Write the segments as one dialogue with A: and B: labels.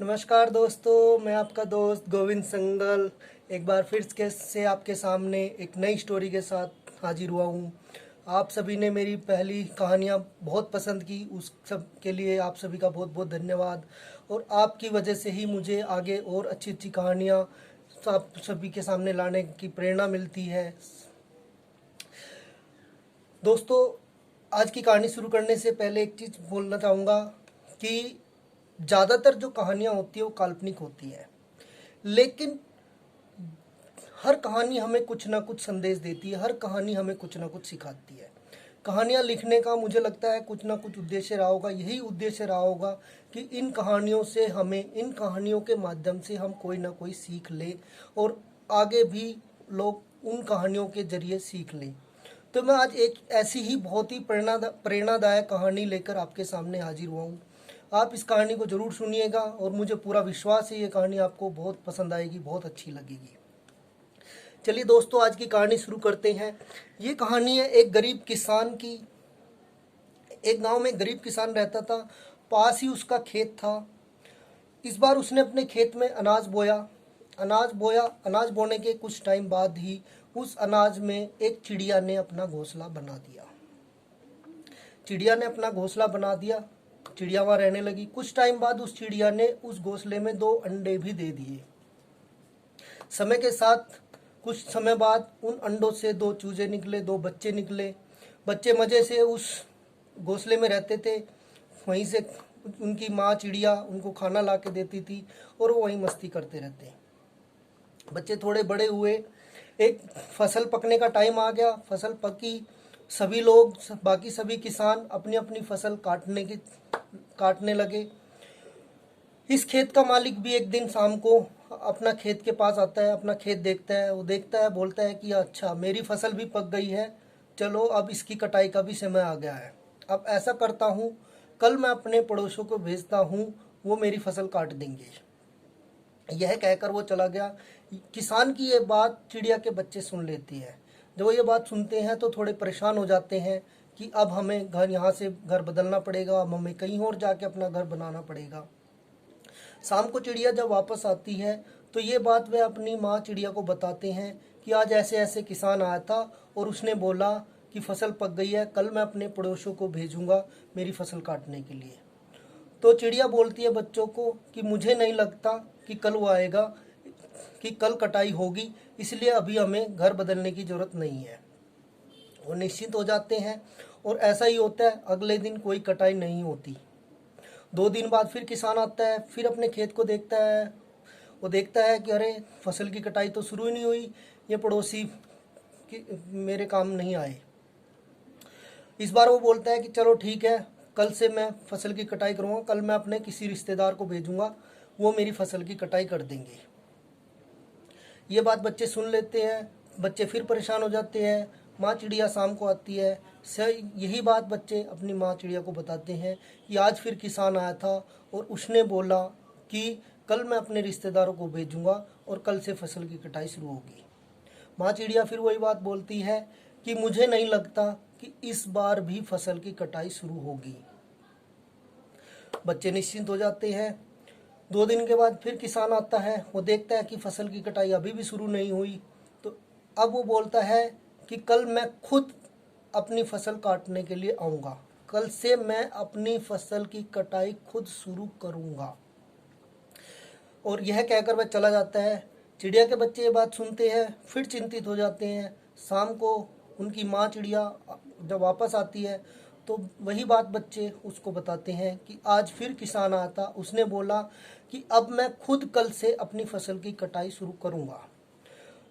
A: नमस्कार दोस्तों, मैं आपका दोस्त गोविंद संगल एक बार फिर से आपके सामने एक नई स्टोरी के साथ हाजिर हुआ हूँ। आप सभी ने मेरी पहली कहानियाँ बहुत पसंद की, उस सब के लिए आप सभी का बहुत बहुत धन्यवाद। और आपकी वजह से ही मुझे आगे और अच्छी अच्छी कहानियाँ आप सभी के सामने लाने की प्रेरणा मिलती है। दोस्तों, आज की कहानी शुरू करने से पहले एक चीज़ बोलना चाहूँगा कि ज़्यादातर जो कहानियाँ होती है वो काल्पनिक होती है, लेकिन हर कहानी हमें कुछ ना कुछ संदेश देती है, हर कहानी हमें कुछ ना कुछ सिखाती है। कहानियाँ लिखने का मुझे लगता है कुछ ना कुछ उद्देश्य रहा होगा, यही उद्देश्य रहा होगा कि इन कहानियों से हमें, इन कहानियों के माध्यम से हम कोई ना कोई सीख लें और आगे भी लोग उन कहानियों के जरिए सीख लें। तो मैं आज एक ऐसी ही बहुत ही प्रेरणादायक कहानी लेकर आपके सामने हाजिर हुआ हूँ। आप इस कहानी को ज़रूर सुनिएगा और मुझे पूरा विश्वास है ये कहानी आपको बहुत पसंद आएगी, बहुत अच्छी लगेगी। चलिए दोस्तों, आज की कहानी शुरू करते हैं। ये कहानी है एक गरीब किसान की। एक गांव में एक गरीब किसान रहता था, पास ही उसका खेत था। इस बार उसने अपने खेत में अनाज बोने के कुछ टाइम बाद ही उस अनाज में एक चिड़िया ने अपना घोंसला बना दिया। चिड़िया ने अपना घोंसला बना दिया, चिड़िया वहाँ रहने लगी। कुछ टाइम बाद उस चिड़िया ने उस घोंसले में 2 अंडे भी दे दिए। समय के साथ कुछ समय बाद उन अंडों से 2 चूजे निकले, 2 बच्चे निकले। बच्चे मज़े से उस घोंसले में रहते थे। वहीं से उनकी माँ चिड़िया उनको खाना ला के देती थी और वो वहीं मस्ती करते रहते। बच्चे थोड़े बड़े हुए, एक फसल पकने का टाइम आ गया। फसल पकी, सभी लोग, बाकी सभी किसान अपनी अपनी फसल काटने लगे। इस खेत का मालिक भी एक दिन शाम को अपना खेत के पास आता है, अपना खेत देखता है। वो देखता है, बोलता है कि अच्छा, मेरी फसल भी पक गई है, चलो अब इसकी कटाई का भी समय आ गया है। अब ऐसा करता हूँ, कल मैं अपने पड़ोसियों को भेजता हूँ, वो मेरी फसल काट देंगे। यह कहकर वो चला गया। किसान की ये बात चिड़िया के बच्चे सुन लेती है। जब वो ये बात सुनते हैं तो थोड़े परेशान हो जाते हैं कि अब हमें यहाँ से घर बदलना पड़ेगा, अब हमें कहीं और जाके अपना घर बनाना पड़ेगा। शाम को चिड़िया जब वापस आती है तो ये बात वे अपनी माँ चिड़िया को बताते हैं कि आज ऐसे ऐसे किसान आया था और उसने बोला कि फसल पक गई है, कल मैं अपने पड़ोसियों को भेजूंगा मेरी फसल काटने के लिए। तो चिड़िया बोलती है बच्चों को कि मुझे नहीं लगता कि कल वो आएगा, कि कल कटाई होगी, इसलिए अभी हमें घर बदलने की ज़रूरत नहीं है। वो निश्चिंत हो जाते हैं और ऐसा ही होता है। अगले दिन कोई कटाई नहीं होती। 2 दिन बाद फिर किसान आता है, फिर अपने खेत को देखता है। वो देखता है कि अरे, फसल की कटाई तो शुरू ही नहीं हुई, ये पड़ोसी मेरे काम नहीं आए। इस बार वो बोलता है कि चलो ठीक है, कल से मैं फसल की कटाई करूँगा, कल मैं अपने किसी रिश्तेदार को भेजूँगा, वो मेरी फसल की कटाई कर देंगे। ये बात बच्चे सुन लेते हैं। बच्चे फिर परेशान हो जाते हैं। माँ चिड़िया शाम को आती है। यही बात बच्चे अपनी माँ चिड़िया को बताते हैं कि आज फिर किसान आया था और उसने बोला कि कल मैं अपने रिश्तेदारों को भेजूँगा और कल से फसल की कटाई शुरू होगी। माँ चिड़िया फिर वही बात बोलती है कि मुझे नहीं लगता कि इस बार भी फसल की कटाई शुरू होगी। बच्चे निश्चिंत हो जाते हैं। 2 दिन के बाद फिर किसान आता है। वो देखता है कि फसल की कटाई अभी भी शुरू नहीं हुई। तो अब वो बोलता है कि कल मैं खुद अपनी फसल काटने के लिए आऊँगा, कल से मैं अपनी फसल की कटाई खुद शुरू करूँगा। और यह कहकर वह चला जाता है। चिड़िया के बच्चे ये बात सुनते हैं, फिर चिंतित हो जाते हैं। शाम को उनकी माँ चिड़िया जब वापस आती है तो वही बात बच्चे उसको बताते हैं कि आज फिर किसान आया था, उसने बोला कि अब मैं खुद कल से अपनी फसल की कटाई शुरू करूँगा।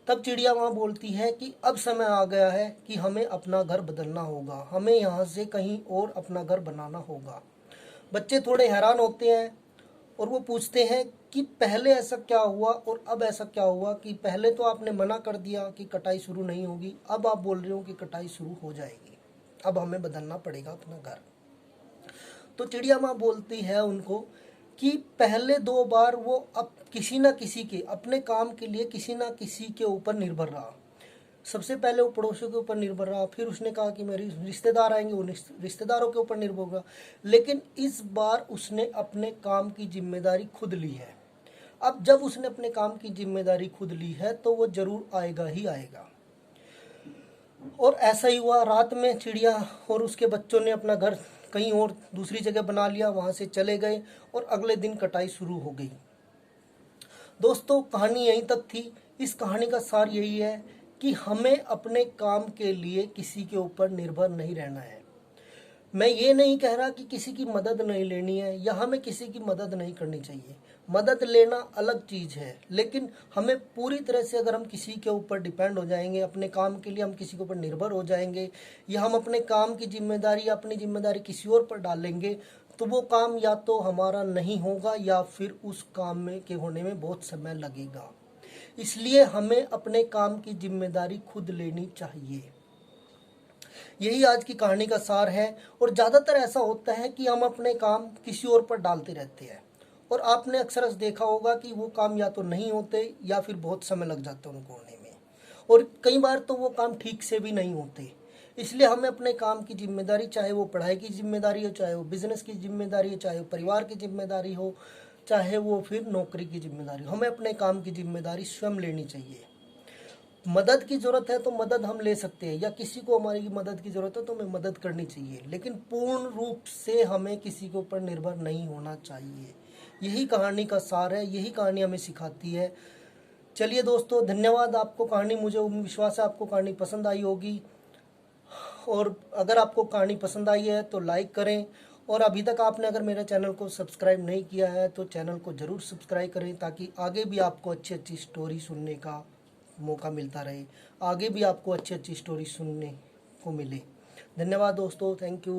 A: तब चिड़िया वहाँ बोलती है कि अब समय आ गया है कि हमें अपना घर बदलना होगा, हमें यहाँ से कहीं और अपना घर बनाना होगा। बच्चे थोड़े हैरान होते हैं और वो पूछते हैं कि पहले ऐसा क्या हुआ और अब ऐसा क्या हुआ कि पहले तो आपने मना कर दिया कि कटाई शुरू नहीं होगी, अब आप बोल रहे हो कि कटाई शुरू हो जाएगी, अब हमें बदलना पड़ेगा अपना घर। तो चिड़िया माँ बोलती है उनको कि पहले 2 बार वो अब किसी ना किसी के, अपने काम के लिए किसी ना किसी के ऊपर निर्भर रहा। सबसे पहले वो पड़ोसियों के ऊपर निर्भर रहा, फिर उसने कहा कि मेरे रिश्तेदार आएंगे, वो रिश्तेदारों के ऊपर निर्भर होगा। लेकिन इस बार उसने अपने काम की जिम्मेदारी खुद ली है। अब जब उसने अपने काम की जिम्मेदारी खुद ली है तो वो जरूर आएगा ही आएगा। और ऐसा ही हुआ, रात में चिड़िया और उसके बच्चों ने अपना घर कहीं और दूसरी जगह बना लिया, वहाँ से चले गए और अगले दिन कटाई शुरू हो गई। दोस्तों कहानी यहीं तक थी। इस कहानी का सार यही है कि हमें अपने काम के लिए किसी के ऊपर निर्भर नहीं रहना है। मैं ये नहीं कह रहा कि किसी की मदद नहीं लेनी है या हमें किसी की मदद नहीं करनी चाहिए। मदद लेना अलग चीज़ है, लेकिन हमें पूरी तरह से अगर हम किसी के ऊपर डिपेंड हो जाएंगे, अपने काम के लिए हम किसी के ऊपर निर्भर हो जाएंगे, या हम अपने काम की जिम्मेदारी या अपनी जिम्मेदारी किसी और पर डालेंगे, तो वो काम या तो हमारा नहीं होगा या फिर उस काम में के होने में बहुत समय लगेगा। इसलिए हमें अपने काम की जिम्मेदारी खुद लेनी चाहिए। यही आज की कहानी का सार है। और ज़्यादातर ऐसा होता है कि हम अपने काम किसी और पर डालते रहते हैं, और आपने अक्सर देखा होगा कि वो काम या तो नहीं होते या फिर बहुत समय लग जाता है उनको होने में, और कई बार तो वो काम ठीक से भी नहीं होते। इसलिए हमें अपने काम की जिम्मेदारी, चाहे वो पढ़ाई की जिम्मेदारी हो, चाहे वो बिजनेस की जिम्मेदारी हो, चाहे वो परिवार की जिम्मेदारी हो, चाहे वो फिर नौकरी की जिम्मेदारी हो, हमें अपने काम की जिम्मेदारी स्वयं लेनी चाहिए। मदद की ज़रूरत है तो मदद हम ले सकते हैं, या किसी को हमारी मदद की ज़रूरत है तो हमें मदद करनी चाहिए, लेकिन पूर्ण रूप से हमें किसी के ऊपर निर्भर नहीं होना चाहिए। यही कहानी का सार है, यही कहानी हमें सिखाती है। चलिए दोस्तों, धन्यवाद आपको कहानी, मुझे विश्वास है आपको कहानी पसंद आई होगी। और अगर आपको कहानी पसंद आई है तो लाइक करें, और अभी तक आपने अगर मेरे चैनल को सब्सक्राइब नहीं किया है तो चैनल को ज़रूर सब्सक्राइब करें, ताकि आगे भी आपको अच्छी अच्छी स्टोरी सुनने का मौका मिलता रहे, आगे भी आपको अच्छी अच्छी स्टोरी सुनने को मिले। धन्यवाद दोस्तों, थैंक यू।